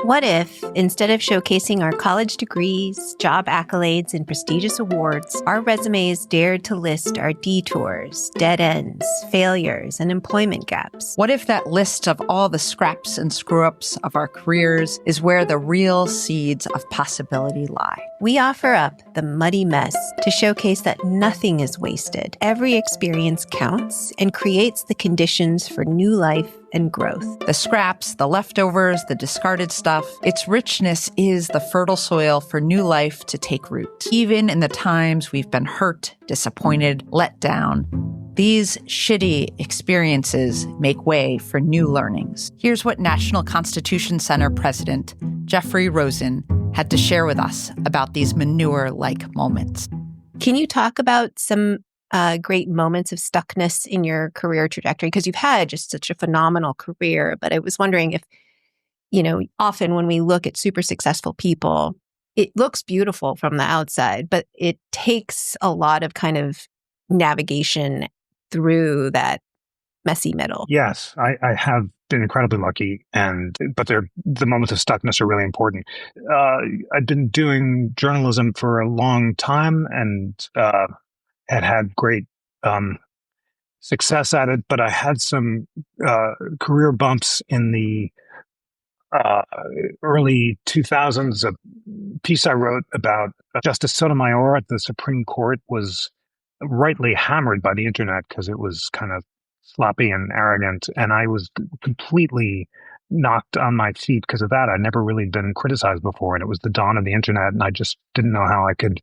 What if, instead of showcasing our college degrees, job accolades, and prestigious awards, our resumes dared to list our detours, dead ends, failures, and employment gaps? What if that list of all the scraps and screw-ups of our careers is where the real seeds of possibility lie? We offer up the muddy mess to showcase that nothing is wasted. Every experience counts and creates the conditions for new life and growth. The scraps, the leftovers, the discarded stuff, its richness is the fertile soil for new life to take root. Even in the times we've been hurt, disappointed, let down, these shitty experiences make way for new learnings. Here's what National Constitution Center President Jeffrey Rosen had to share with us about these manure-like moments. Can you talk about some great moments of stuckness in your career trajectory? Because you've had just such a phenomenal career, but I was wondering if, often when we look at super successful people, it looks beautiful from the outside, but it takes a lot of kind of navigation through that messy middle. Yes, I have been incredibly lucky, but the moments of stuckness are really important. I've been doing journalism for a long time and had great success at it, but I had some career bumps in the early 2000s. A piece I wrote about Justice Sotomayor at the Supreme Court was rightly hammered by the internet because it was kind of sloppy and arrogant, and I was completely knocked on my feet because of that. I'd never really been criticized before, and it was the dawn of the internet, and I just didn't know how I could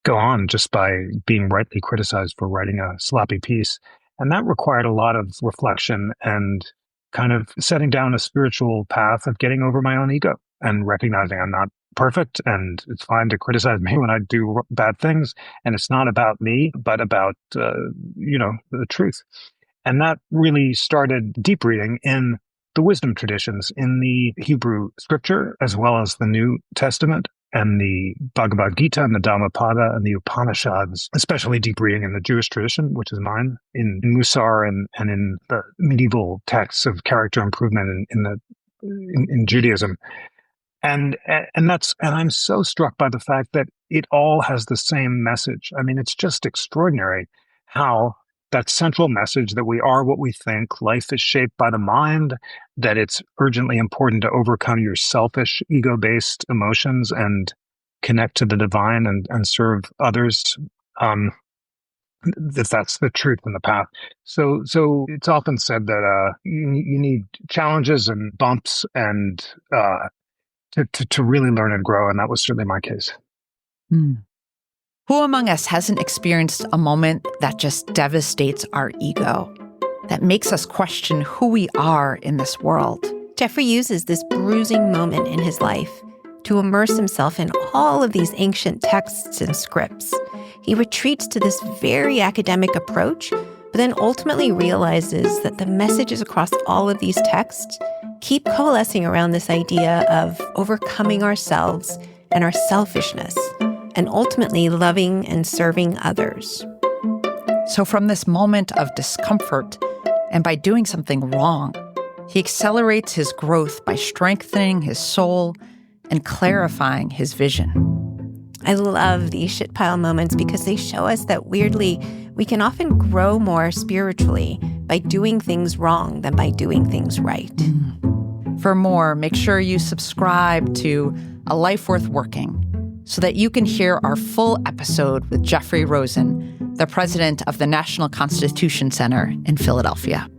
go on just by being rightly criticized for writing a sloppy piece. And that required a lot of reflection and kind of setting down a spiritual path of getting over my own ego and recognizing I'm not perfect and it's fine to criticize me when I do bad things. And it's not about me, but about, the truth. And that really started deep reading in the wisdom traditions in the Hebrew scripture, as well as the New Testament and the Bhagavad Gita and the Dhammapada and the Upanishads, especially deep reading in the Jewish tradition, which is mine, in Musar and in the medieval texts of character improvement in Judaism. And I'm so struck by the fact that it all has the same message. I mean, it's just extraordinary how that central message that we are what we think, life is shaped by the mind, that it's urgently important to overcome your selfish, ego-based emotions and connect to the divine and serve others, that's the truth and the path. So it's often said that you need challenges and bumps and to really learn and grow, and that was certainly my case. Mm. Who among us hasn't experienced a moment that just devastates our ego, that makes us question who we are in this world? Jeffrey uses this bruising moment in his life to immerse himself in all of these ancient texts and scripts. He retreats to this very academic approach, but then ultimately realizes that the messages across all of these texts keep coalescing around this idea of overcoming ourselves and our selfishness, and ultimately loving and serving others. So from this moment of discomfort, and by doing something wrong, he accelerates his growth by strengthening his soul and clarifying his vision. I love these shitpile moments because they show us that weirdly, we can often grow more spiritually by doing things wrong than by doing things right. For more, make sure you subscribe to A Life Worth Working, so that you can hear our full episode with Jeffrey Rosen, the president of the National Constitution Center in Philadelphia.